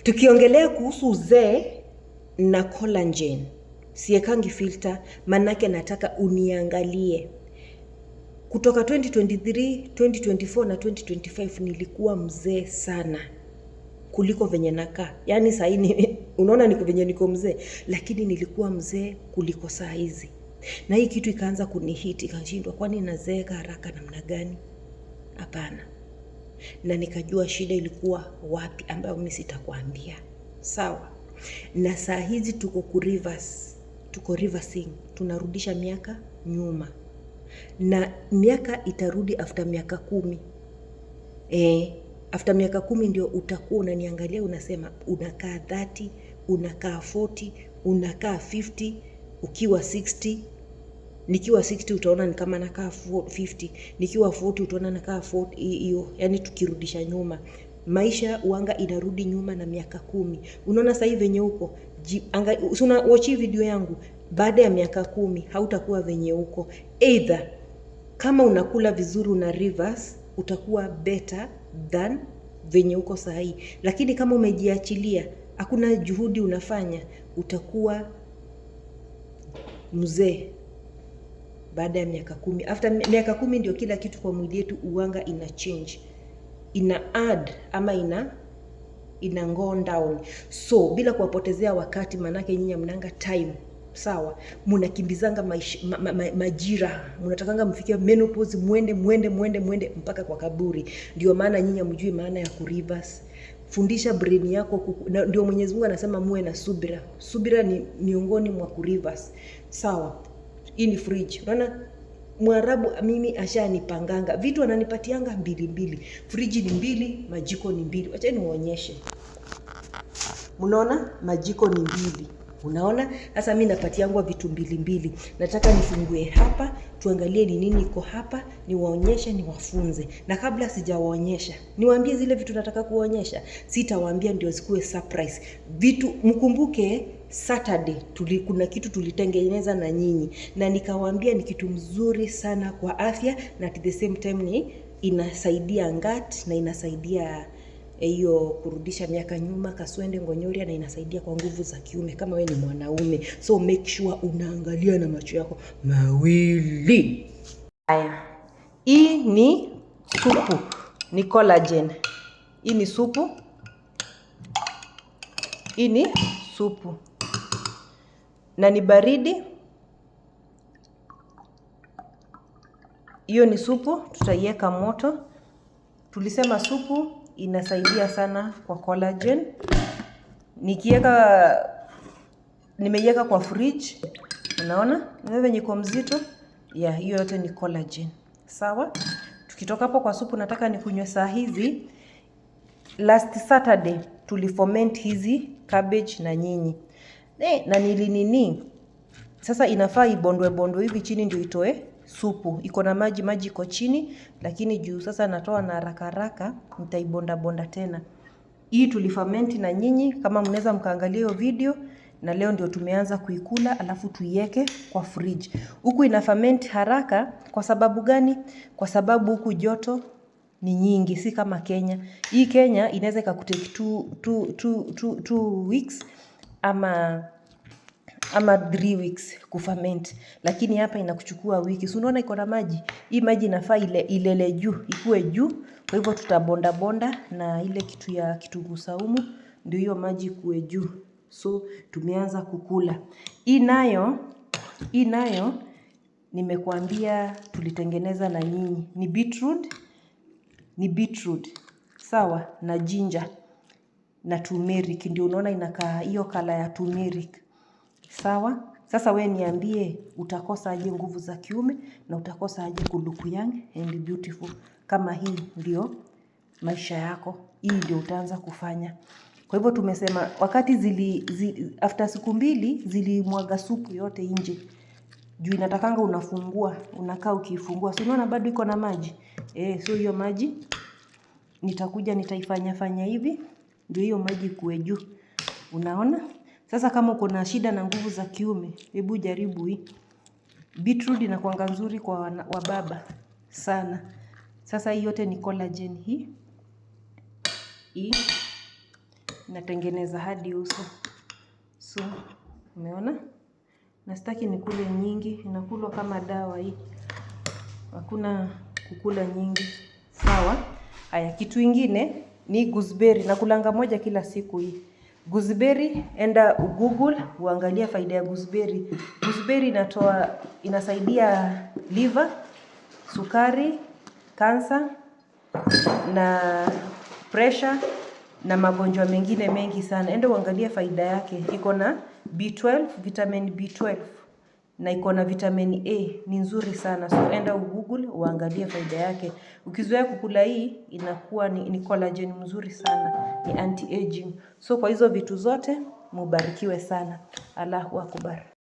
Tukiongelea kuhusu uzee na collagen, siekangi filter, manake nataka uniangalie. Kutoka 2023, 2024 na 2025 nilikuwa mzee sana kuliko venye nakaa. Yaani saa hii unaona niko venye niko mzee, lakini nilikuwa mzee kuliko saa hizi. Na hii kitu ikaanza kunihit, ikashindwa kwani nazeeka haraka namna gani? Hapana. Na nikajua shida ilikuwa wapi ambayo mimi sitakwambia. Sawa. Na saa hizi tuko reversing, tunarudisha miaka nyuma. Na miaka itarudi after miaka 10. After miaka 10 ndio utakuwa unaniangalia unasema unakaa 30, unakaa 40, unakaa 50, ukiwa 60. Nikiwa 60 utaona ni kama nakaa 50, nikiwa 40 utaona nakaa 40 hiyo. Yani tukirudisha nyuma. Maisha uanga inarudi nyuma na miaka 10. Unaona sasa hivi venye uko. Una watch video yangu. Baada ya miaka 10 hautakuwa venye uko. Either kama unakula vizuri una reverse, utakuwa better than venye uko sasa hivi. Lakini kama umejiachilia, hakuna juhudi unafanya, utakuwa mzee baada ya miaka 10. After miaka 10 ndio kila kitu kwa mwili yetu uanga ina change. Ina add ama ina go down. So bila kuwapotezea wakati, manake nyinyi mnanga time. Sawa, mnakimbizanga majira, mnatakanga mfikie menopause, mwende mpaka kwa kaburi. Ndio maana nyinyi mjui maana ya kureverse. Fundisha brain yako, ndio Mwenyezi Mungu anasema muwe na subira. Subira ni miongoni mwa kureverse. Sawa. Hii ni fridge. Unaona Mwarabu mimi ashanipanganga vitu, ananipatianga 2. Fridge ni 2, majiko ni 2. Acha niwaonyeshe. Unaona majiko ni 2. Unaona? Sasa mimi napatiangwa vitu 2. Nataka nifungue hapa, tuangalie ni nini iko hapa, niwaonyeshe, niwafunze. Na kabla sijawaonyesha, niwaambie zile vitu nataka kuonyesha. Sitawaambia ndio zikuwe surprise. Vitu mkumbuke Saturday kuna kitu tulitengeneza na nyinyi, na nikawaambia ni kitu mzuri sana kwa afya, na at the same time ni inasaidia gut na inasaidia hiyo kurudisha miaka nyuma, kaswende, ngonyoria, na inasaidia kwa nguvu za kiume kama wewe ni mwanaume. So make sure unaangalia na macho yako mawili. Haya. Hii ni supu, ni collagen. Hii ni supu. Hii ni supu. Na ni baridi. Hiyo ni supu, tutaiweka moto. Tulisema supu inasaidia sana kwa collagen. Nimeiweka kwa fridge. Unaona? Wewe niko mzito. Hiyo yote ni collagen. Sawa? Tukitoka hapo kwa supu, nataka nikunywe saa hizi. Last Saturday tulifoment hizi cabbage na nyinyi. Na nini? Sasa inafaa ibondwe hivi chini ndio itoe supu. Iko na maji iko chini, lakini juu sasa natoa na haraka nitaibonda tena. Hii tuliferment na nyinyi, kama mnaweza mkaangalia hiyo video, na leo ndio tumeanza kuikula, alafu tuiweke kwa fridge. Huku ina ferment haraka kwa sababu gani? Kwa sababu huku joto ni nyingi, si kama Kenya. Hii Kenya inaweza ikakutake 2 weeks ama 3 weeks kuferment, lakini hapa inakuchukua wiki. So unaona iko na maji. Hii maji inafaa ilele juu, ikue juu. Kwa hivyo tutabonda na ile kitu ya kitunguu saumu ndio hiyo maji ikue juu. So tumeanza kukula. Hii nayo nimekuambia tulitengeneza na nyinyi. Ni beetroot. Sawa, na ginger na turmeric, ndio unaona inakaa hiyo kala ya turmeric. Sawa? Sasa we niambie utakosa aje nguvu za kiume na utakosa aje look young and beautiful kama hii ndio maisha yako. Hii ndio utaanza kufanya. Kwa hivyo tumesema wakati after siku 2 zilimwaga supu yote nje. Juu inatakanga unafungua, unakaa ukifungua. So unaona bado iko na maji. So hiyo maji nitakuja nitaifanya hivi ndio hiyo maji kuwe juu. Unaona? Sasa kama uko na shida na nguvu za kiume, hebu jaribu hii. Beetroot inakuanga nzuri kwa wababa sana. Sasa hii yote ni collagen hii. natengeneza hadi uso. So, umeona? Na sitaki nikule nyingi, inakulwa kama dawa hii. Hakuna kukula nyingi. Sawa? Haya, kitu ingine ni gooseberry. Nakulanga moja kila siku hii. Gooseberry, enda Google, uangalia faida ya gooseberry. Gooseberry inasaidia liver, sukari, cancer na pressure na magonjwa mengine mengi sana. Enda uangalia faida yake. Iko na B12, vitamin B12 na iko na vitamin A, ni nzuri sana. So enda Google uangalie faida yake. Ukizoea kukula hii inakuwa ni collagen mzuri sana, ni anti-aging. So kwa hizo vitu zote mubarikiwe sana. Allahu Akbar.